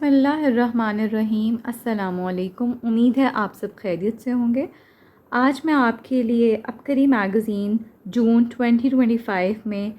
بسم اللہ الرحمن الرحیم۔ السلام علیکم، امید ہے آپ سب خیریت سے ہوں گے۔ آج میں آپ کے لیے عبقری میگزین جون 2025 میں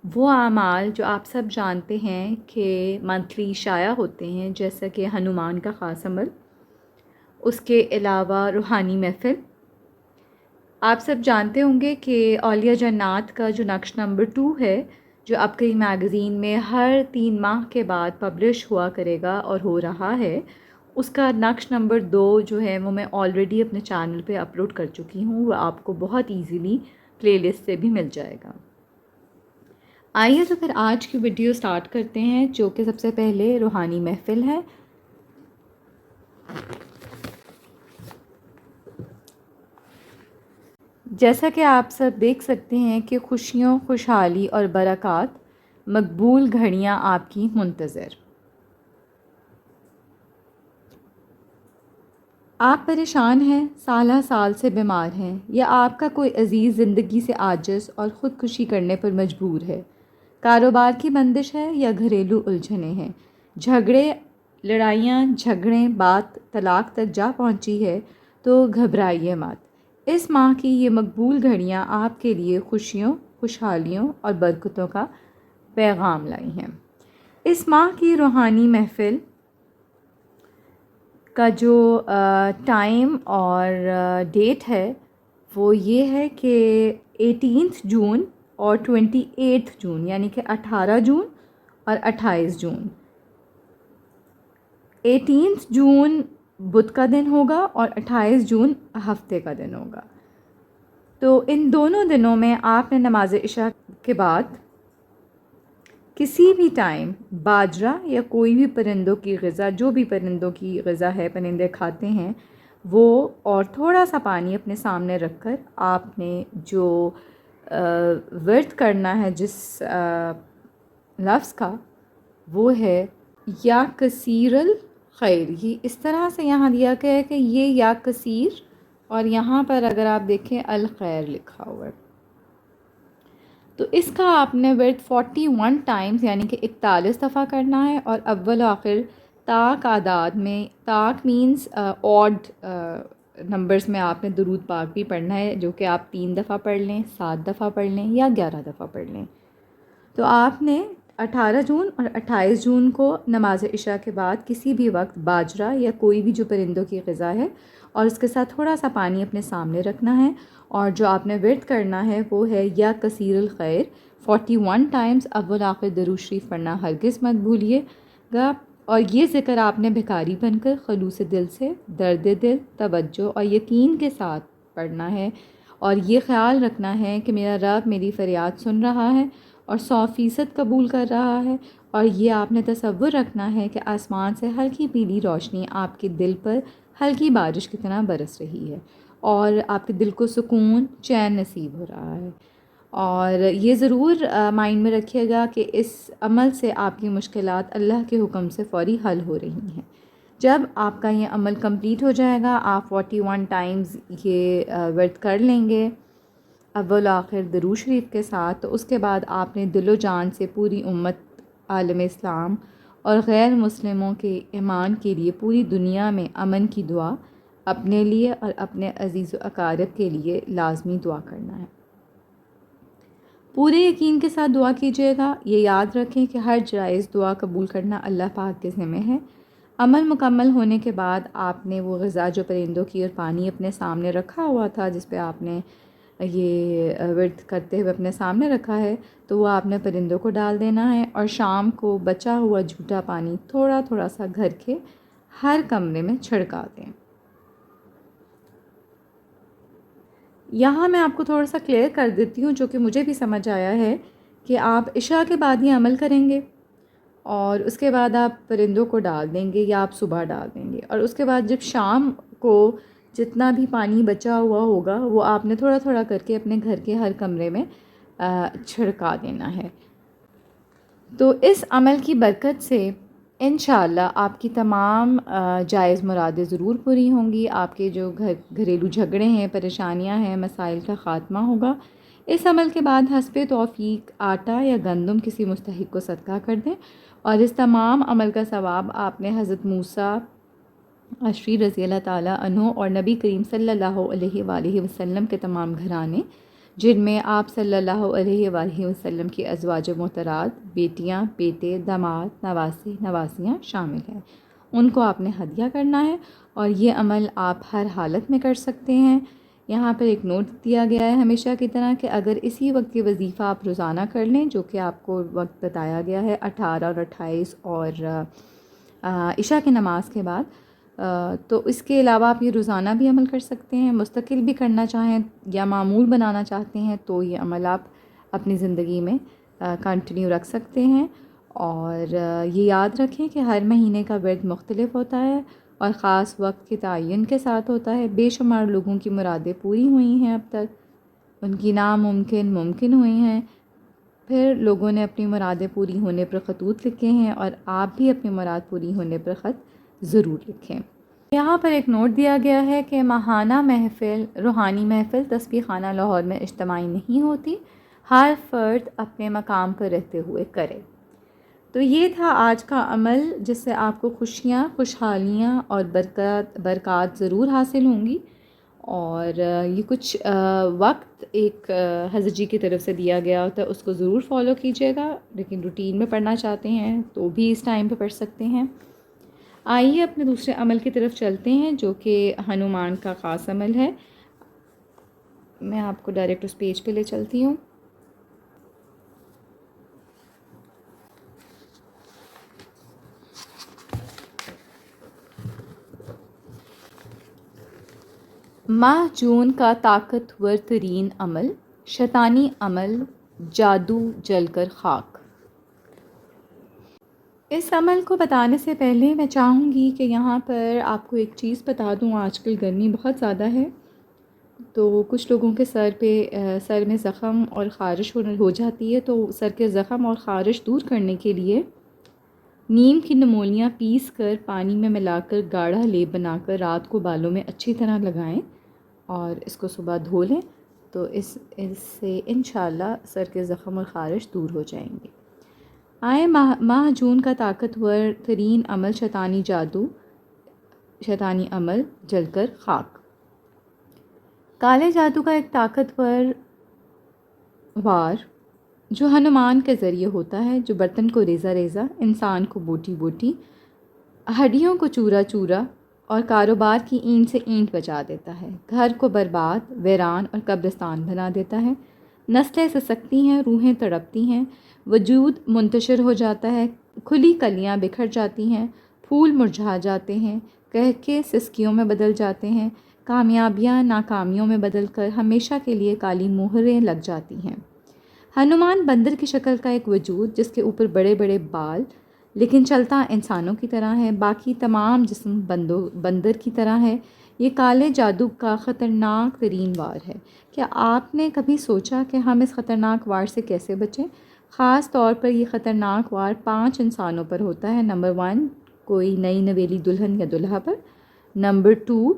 وہ اعمال جو آپ سب جانتے ہیں کہ منتھلی شائع ہوتے ہیں، جیسا کہ ہنومان کا خاص عمل، اس کے علاوہ روحانی محفل۔ آپ سب جانتے ہوں گے کہ اولیاء جنات کا جو نقش نمبر 2 ہے، جو عبقری میگزین میں ہر 3 ماہ کے بعد پبلش ہوا کرے گا اور ہو رہا ہے، اس کا نقش نمبر 2 جو ہے وہ میں آلریڈی اپنے چینل پہ اپلوڈ کر چکی ہوں۔ وہ آپ کو بہت ایزیلی پلے لسٹ سے بھی مل جائے گا۔ آئیے تو پھر آج کی ویڈیو سٹارٹ کرتے ہیں، جو کہ سب سے پہلے روحانی محفل ہے۔ جیسا کہ آپ سب دیکھ سکتے ہیں کہ خوشیوں، خوشحالی اور برکات، مقبول گھڑیاں آپ کی منتظر۔ آپ پریشان ہیں، سالہ سال سے بیمار ہیں، یا آپ کا کوئی عزیز زندگی سے عاجز اور خودکشی کرنے پر مجبور ہے۔ کاروبار کی بندش ہے یا گھریلو الجھنیں ہیں، جھگڑے، لڑائیاں، جھگڑیں، بات طلاق تک جا پہنچی ہے، تو گھبرائیے مت۔ اس ماہ کی یہ مقبول گھڑیاں آپ کے لیے خوشیوں، خوشحالیوں اور برکتوں کا پیغام لائی ہیں۔ اس ماہ کی روحانی محفل کا جو ٹائم اور ڈیٹ ہے وہ یہ ہے کہ 18 جون اور 28 جون، یعنی کہ 18 جون اور 28 جون۔ 18 جون بدھ کا دن ہوگا اور 28 جون ہفتے کا دن ہوگا۔ تو ان دونوں دنوں میں آپ نے نماز عشاء کے بعد کسی بھی ٹائم باجرہ یا کوئی بھی پرندوں کی غذا، جو بھی پرندوں کی غذا ہے، پرندے کھاتے ہیں وہ، اور تھوڑا سا پانی اپنے سامنے رکھ کر آپ نے جو ورد کرنا ہے جس لفظ کا، وہ ہے یا کثیر الخیر۔ یہ اس طرح سے یہاں دیا گیا ہے کہ یہ یا کثیر، اور یہاں پر اگر آپ دیکھیں الخیر لکھا ہوا ہے، تو اس کا آپ نے ورد 41 ٹائمز یعنی کہ 41 دفعہ کرنا ہے، اور اول و آخر طاق اعداد میں، طاق مینز آڈ نمبرز میں آپ نے درود پاک بھی پڑھنا ہے، جو کہ آپ 3 دفعہ پڑھ لیں، 7 دفعہ پڑھ لیں یا 11 دفعہ پڑھ لیں۔ تو آپ نے 18 جون اور 28 جون کو نماز عشاء کے بعد کسی بھی وقت باجرہ یا کوئی بھی جو پرندوں کی غذا ہے، اور اس کے ساتھ تھوڑا سا پانی اپنے سامنے رکھنا ہے، اور جو آپ نے ورد کرنا ہے وہ ہے یا کثیر الخیر 41 ٹائمز۔ اول آخر درود شریف پڑھنا ہرگز مت بھولیے گا، اور یہ ذکر آپ نے بھکاری بن کر خلوص دل سے، درد دل، توجہ اور یقین کے ساتھ پڑھنا ہے، اور یہ خیال رکھنا ہے کہ میرا رب میری فریاد سن رہا ہے اور 100% قبول کر رہا ہے، اور یہ آپ نے تصور رکھنا ہے کہ آسمان سے ہلکی پیلی روشنی آپ کے دل پر ہلکی بارش کی طرح برس رہی ہے، اور آپ کے دل کو سکون، چین نصیب ہو رہا ہے۔ اور یہ ضرور مائنڈ میں رکھیے گا کہ اس عمل سے آپ کی مشکلات اللہ کے حکم سے فوری حل ہو رہی ہیں۔ جب آپ کا یہ عمل کمپلیٹ ہو جائے گا، آپ 41 ٹائمز یہ ورد کر لیں گے اول آخر درود شریف کے ساتھ، تو اس کے بعد آپ نے دل و جان سے پوری امت عالم اسلام اور غیر مسلموں کے ایمان کے لیے پوری دنیا میں امن کی دعا اپنے لیے اور اپنے عزیز و اقارب کے لیے لازمی دعا کرنا ہے۔ پورے یقین کے ساتھ دعا کیجیے گا۔ یہ یاد رکھیں کہ ہر جائز دعا قبول کرنا اللہ پاک کے ذمہ ہے۔ عمل مکمل ہونے کے بعد آپ نے وہ غذا جو پرندوں کی اور پانی اپنے سامنے رکھا ہوا تھا، جس پہ آپ نے یہ ورد کرتے ہوئے اپنے سامنے رکھا ہے، تو وہ آپ نے پرندوں کو ڈال دینا ہے، اور شام کو بچا ہوا جھوٹا پانی تھوڑا تھوڑا سا گھر کے ہر کمرے میں چھڑکا دیں۔ یہاں میں آپ کو تھوڑا سا کلیئر کر دیتی ہوں، جو کہ مجھے بھی سمجھ آیا ہے، کہ آپ عشاء کے بعد یہ عمل کریں گے، اور اس کے بعد آپ پرندوں کو ڈال دیں گے یا آپ صبح ڈال دیں گے، اور اس کے بعد جب شام کو جتنا بھی پانی بچا ہوا ہوگا وہ آپ نے تھوڑا تھوڑا کر کے اپنے گھر کے ہر کمرے میں چھڑکا دینا ہے۔ تو اس عمل کی برکت سے انشاءاللہ آپ کی تمام جائز مرادیں ضرور پوری ہوں گی، آپ کے جو گھریلو جھگڑے ہیں، پریشانیاں ہیں، مسائل کا خاتمہ ہوگا۔ اس عمل کے بعد حسب توفیق آٹا یا گندم کسی مستحق کو صدقہ کر دیں، اور اس تمام عمل کا ثواب آپ نے حضرت موسیٰ اشری رضی اللہ تعالیٰ عنہ اور نبی کریم صلی اللہ علیہ وآلہ وسلم کے تمام گھرانے، جن میں آپ صلی اللہ علیہ وآلہ وسلم کی ازواج محترات، بیٹیاں، بیٹے، داماد، نواسے، نواسیاں شامل ہیں، ان کو آپ نے ہدیہ کرنا ہے، اور یہ عمل آپ ہر حالت میں کر سکتے ہیں۔ یہاں پر ایک نوٹ دیا گیا ہے ہمیشہ کی طرح کہ اگر اسی وقت کے وظیفہ آپ روزانہ کر لیں، جو کہ آپ کو وقت بتایا گیا ہے 18 اور 28 اور عشاء کی نماز کے بعد، تو اس کے علاوہ آپ یہ روزانہ بھی عمل کر سکتے ہیں، مستقل بھی کرنا چاہیں یا معمول بنانا چاہتے ہیں تو یہ عمل آپ اپنی زندگی میں کنٹینیو رکھ سکتے ہیں۔ اور یہ یاد رکھیں کہ ہر مہینے کا ورد مختلف ہوتا ہے اور خاص وقت کے تعین کے ساتھ ہوتا ہے۔ بے شمار لوگوں کی مرادیں پوری ہوئی ہیں اب تک، ان کی ناممکن ممکن ہوئی ہیں، پھر لوگوں نے اپنی مرادیں پوری ہونے پر خطوط لکھے ہیں، اور آپ بھی اپنی مراد پوری ہونے پر خط ضرور لکھیں۔ یہاں پر ایک نوٹ دیا گیا ہے کہ ماہانہ محفل، روحانی محفل تسبیح خانہ لاہور میں اجتماعی نہیں ہوتی، ہر فرد اپنے مقام پر رہتے ہوئے کرے۔ تو یہ تھا آج کا عمل جس سے آپ کو خوشیاں، خوشحالیاں اور برکات ضرور حاصل ہوں گی، اور یہ کچھ وقت ایک حضرت جی کی طرف سے دیا گیا ہوتا ہے، اس کو ضرور فالو کیجیے گا، لیکن روٹین میں پڑھنا چاہتے ہیں تو بھی اس ٹائم پہ پڑھ سکتے ہیں۔ آئیے اپنے دوسرے عمل کی طرف چلتے ہیں جو کہ ہنومان کا خاص عمل ہے۔ میں آپ کو ڈائریکٹ اس پیج پہ لے چلتی ہوں۔ ماہ جون کا طاقتور ترین عمل، شیطانی عمل، جادو جل کر خاک۔ اس عمل کو بتانے سے پہلے میں چاہوں گی کہ یہاں پر آپ کو ایک چیز بتا دوں۔ آج کل گرمی بہت زیادہ ہے، تو کچھ لوگوں کے سر میں زخم اور خارش ہو جاتی ہے، تو سر کے زخم اور خارش دور کرنے کے لیے نیم کی نمولیاں پیس کر پانی میں ملا کر گاڑھا لیپ بنا کر رات کو بالوں میں اچھی طرح لگائیں اور اس کو صبح دھو لیں، تو اس سے انشاءاللہ سر کے زخم اور خارش دور ہو جائیں گے۔ آئے ماہ جون کا طاقتور ترین عمل، شیطانی عمل جل کر خاک۔ کالے جادو کا ایک طاقتور وار جو ہنومان کے ذریعے ہوتا ہے، جو برتن کو ریزہ ریزہ، انسان کو بوٹی بوٹی، ہڈیوں کو چورا چورا اور کاروبار کی اینٹ سے اینٹ بچا دیتا ہے، گھر کو برباد، ویران اور قبرستان بنا دیتا ہے، نسلیں سسکتی ہیں، روحیں تڑپتی ہیں، وجود منتشر ہو جاتا ہے، کھلی کلیاں بکھر جاتی ہیں، پھول مرجھا جاتے ہیں، کہہ کے سسکیوں میں بدل جاتے ہیں، کامیابیاں ناکامیوں میں بدل کر ہمیشہ کے لیے کالی مہریں لگ جاتی ہیں۔ ہنومان بندر کی شکل کا ایک وجود جس کے اوپر بڑے بڑے بال، لیکن چلتا انسانوں کی طرح ہے، باقی تمام جسم بندر کی طرح ہے۔ یہ کالے جادو کا خطرناک ترین وار ہے۔ کیا آپ نے کبھی سوچا کہ ہم اس خطرناک وار سے کیسے بچیں؟ خاص طور پر یہ خطرناک وار 5 انسانوں پر ہوتا ہے۔ نمبر 1، کوئی نئی نویلی دلہن یا دلہا پر۔ نمبر 2،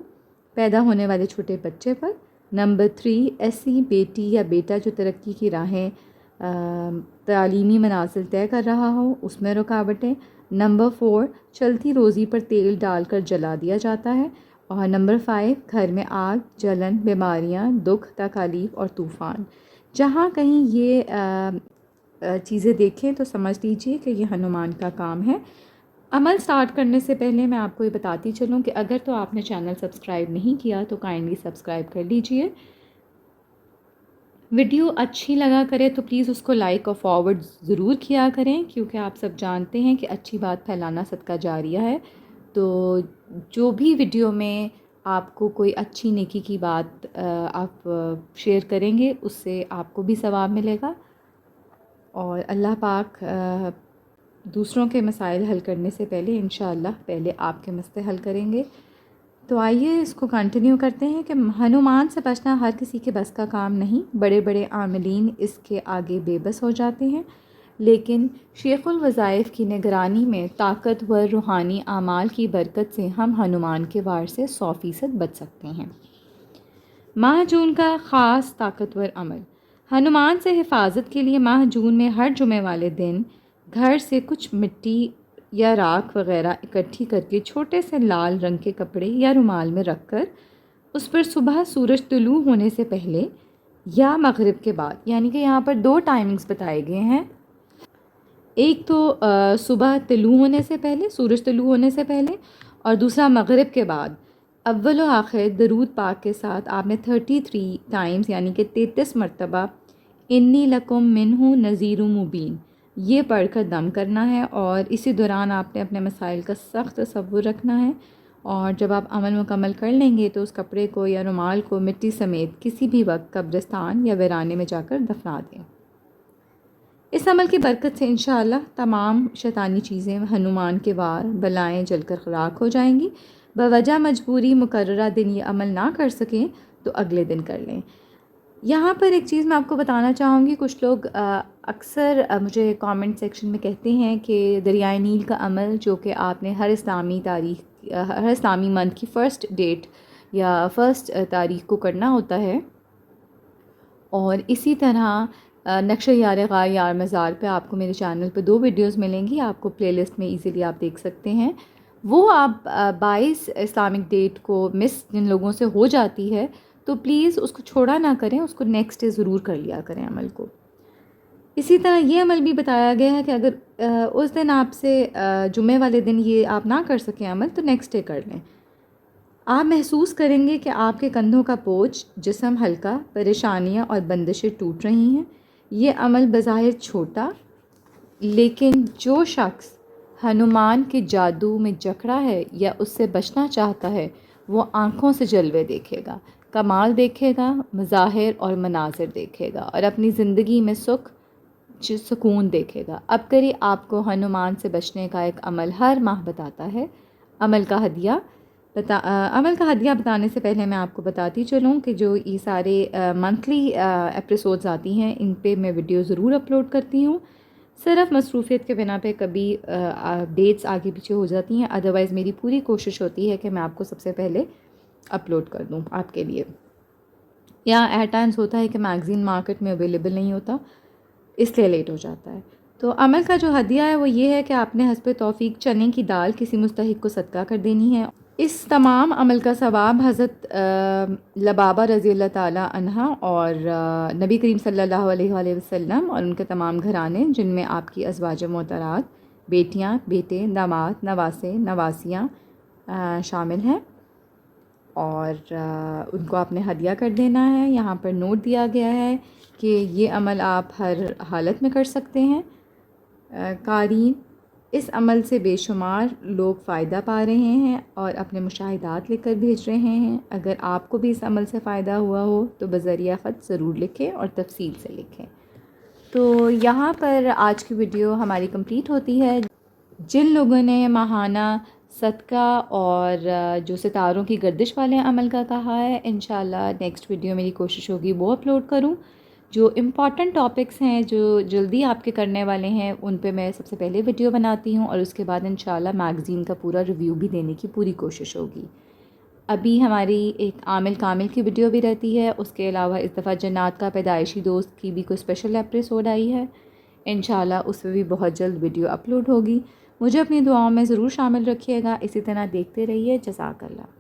پیدا ہونے والے چھوٹے بچے پر۔ نمبر 3، ایسی بیٹی یا بیٹا جو ترقی کی راہیں تعلیمی منازل طے کر رہا ہو، اس میں رکاوٹیں۔ نمبر 4، چلتی روزی پر تیل ڈال کر جلا دیا جاتا ہے۔ اور نمبر 5، گھر میں آگ، جلن، بیماریاں، دکھ، تکالیف اور طوفان۔ جہاں کہیں یہ چیزیں دیکھیں تو سمجھ لیجیے کہ یہ ہنومان کا کام ہے۔ عمل سٹارٹ کرنے سے پہلے میں آپ کو یہ بتاتی چلوں کہ اگر تو آپ نے چینل سبسکرائب نہیں کیا تو کائنڈلی سبسکرائب کر لیجئے۔ ویڈیو اچھی لگا کرے تو پلیز اس کو لائک اور فارورڈ ضرور کیا کریں، کیونکہ آپ سب جانتے ہیں کہ اچھی بات پھیلانا صدقہ جاریہ ہے۔ تو جو بھی ویڈیو میں آپ کو کوئی اچھی نیکی کی بات آپ شیئر کریں گے، اس سے آپ کو بھی ثواب ملے گا، اور اللہ پاک دوسروں کے مسائل حل کرنے سے پہلے انشاءاللہ پہلے آپ کے مسئلے حل کریں گے۔ تو آئیے اس کو کنٹینیو کرتے ہیں کہ ہنومان سے بچنا ہر کسی کے بس کا کام نہیں۔ بڑے بڑے عاملین اس کے آگے بے بس ہو جاتے ہیں، لیکن شیخ الوظائف کی نگرانی میں طاقتور روحانی اعمال کی برکت سے ہم ہنومان کے وار سے 100% بچ سکتے ہیں۔ ماہ جون کا خاص طاقتور عمل، ہنومان سے حفاظت کے لیے ماہ جون میں ہر جمعے والے دن گھر سے کچھ مٹی یا راکھ وغیرہ اکٹھی کر کے چھوٹے سے لال رنگ کے کپڑے یا رومال میں رکھ کر اس پر صبح سورج طلوع ہونے سے پہلے یا مغرب کے بعد، یعنی کہ یہاں پر 2 ٹائمنگز بتائے گئے ہیں، ایک تو صبح طلوع ہونے سے پہلے، سورج طلوع ہونے سے پہلے، اور دوسرا مغرب کے بعد، اول و آخر درود پاک کے ساتھ آپ نے 33 ٹائمز یعنی کہ 33 مرتبہ انی لکم منہ نذیر مبین یہ پڑھ کر دم کرنا ہے، اور اسی دوران آپ نے اپنے مسائل کا سخت تصور رکھنا ہے، اور جب آپ عمل مکمل کر لیں گے تو اس کپڑے کو یا رومال کو مٹی سمیت کسی بھی وقت قبرستان یا ویرانے میں جا کر دفنا دیں۔ اس عمل کی برکت سے انشاءاللہ تمام شیطانی چیزیں ہنومان کے وار بلائیں جل کر خراک ہو جائیں گی۔ بوجہ مجبوری مقررہ دن یہ عمل نہ کر سکیں تو اگلے دن کر لیں۔ یہاں پر ایک چیز میں آپ کو بتانا چاہوں گی، کچھ لوگ اکثر مجھے کامنٹ سیکشن میں کہتے ہیں کہ دریائے نیل کا عمل جو کہ آپ نے ہر اسلامی منتھ کی فرسٹ ڈیٹ یا فرسٹ تاریخ کو کرنا ہوتا ہے، اور اسی طرح نقشہ یار غار یار مزار پہ آپ کو میرے چینل پہ 2 ویڈیوز ملیں گی، آپ کو پلے لسٹ میں ایزیلی آپ دیکھ سکتے ہیں۔ وہ آپ 22 اسلامک ڈیٹ کو مس جن لوگوں سے ہو جاتی ہے تو پلیز اس کو چھوڑا نہ کریں، اس کو نیکسٹ ڈے ضرور کر لیا کریں عمل کو۔ اسی طرح یہ عمل بھی بتایا گیا ہے کہ اگر اس دن آپ سے جمعے والے دن یہ آپ نہ کر سکیں عمل تو نیکسٹ ڈے کر لیں۔ آپ محسوس کریں گے کہ آپ کے کندھوں کا بوجھ، جسم ہلکا، پریشانیاں اور بندشیں ٹوٹ رہی ہیں۔ یہ عمل بظاہر چھوٹا، لیکن جو شخص ہنومان کے جادو میں جکڑا ہے یا اس سے بچنا چاہتا ہے وہ آنکھوں سے جلوے دیکھے گا، کمال دیکھے گا، مظاہر اور مناظر دیکھے گا، اور اپنی زندگی میں سکون دیکھے گا۔ اب کریں آپ کو ہنومان سے بچنے کا ایک عمل ہر ماہ بتاتا ہے۔ عمل کا ہدیہ بتانے سے پہلے میں آپ کو بتاتی چلوں کہ جو یہ سارے منتھلی ایپیسوڈز آتی ہیں ان پہ میں ویڈیو ضرور اپلوڈ کرتی ہوں، صرف مصروفیت کے بنا پہ کبھی ڈیٹس آگے پیچھے ہو جاتی ہیں، ادروائز میری پوری کوشش ہوتی ہے کہ میں آپ کو سب سے پہلے اپلوڈ کر دوں آپ کے لیے۔ یا ایٹ ٹائمز ہوتا ہے کہ میگزین مارکیٹ میں اویلیبل نہیں ہوتا، اس لیے لیٹ ہو جاتا ہے۔ تو عمل کا جو ہدیہ ہے وہ یہ ہے کہ آپ نے حسب توفیق چنے کی دال کسی مستحق کو صدقہ کر دینی ہے۔ اس تمام عمل کا ثواب حضرت لبابہ رضی اللہ تعالیٰ عنہ اور نبی کریم صلی اللہ علیہ وآلہ وسلم اور ان کے تمام گھرانے، جن میں آپ کی ازواج محترات، بیٹیاں، بیٹے، داماد، نواسے، نواسیاں شامل ہیں، اور ان کو آپ نے ہدیہ کر دینا ہے۔ یہاں پر نوٹ دیا گیا ہے کہ یہ عمل آپ ہر حالت میں کر سکتے ہیں۔ قارئین، اس عمل سے بے شمار لوگ فائدہ پا رہے ہیں اور اپنے مشاہدات لکھ کر بھیج رہے ہیں۔ اگر آپ کو بھی اس عمل سے فائدہ ہوا ہو تو بذریعہ خط ضرور لکھیں اور تفصیل سے لکھیں۔ تو یہاں پر آج کی ویڈیو ہماری کمپلیٹ ہوتی ہے۔ جن لوگوں نے ماہانہ صدقہ اور جو ستاروں کی گردش والے عمل کا کہا ہے، انشاءاللہ نیکسٹ ویڈیو میری کوشش ہوگی وہ اپلوڈ کروں۔ جو امپورٹنٹ ٹاپکس ہیں جو جلدی آپ کے کرنے والے ہیں ان پہ میں سب سے پہلے ویڈیو بناتی ہوں، اور اس کے بعد انشاءاللہ میگزین کا پورا ریویو بھی دینے کی پوری کوشش ہوگی۔ ابھی ہماری ایک عامل کامل کی ویڈیو بھی رہتی ہے، اس کے علاوہ اس دفعہ جنات کا پیدائشی دوست کی بھی کوئی اسپیشل ایپیسوڈ آئی ہے، انشاءاللہ اس پہ بھی بہت جلد ویڈیو اپلوڈ ہوگی۔ مجھے اپنی دعاؤں میں ضرور شامل رکھیے گا، اسی طرح دیکھتے رہیے۔ جزاک اللہ۔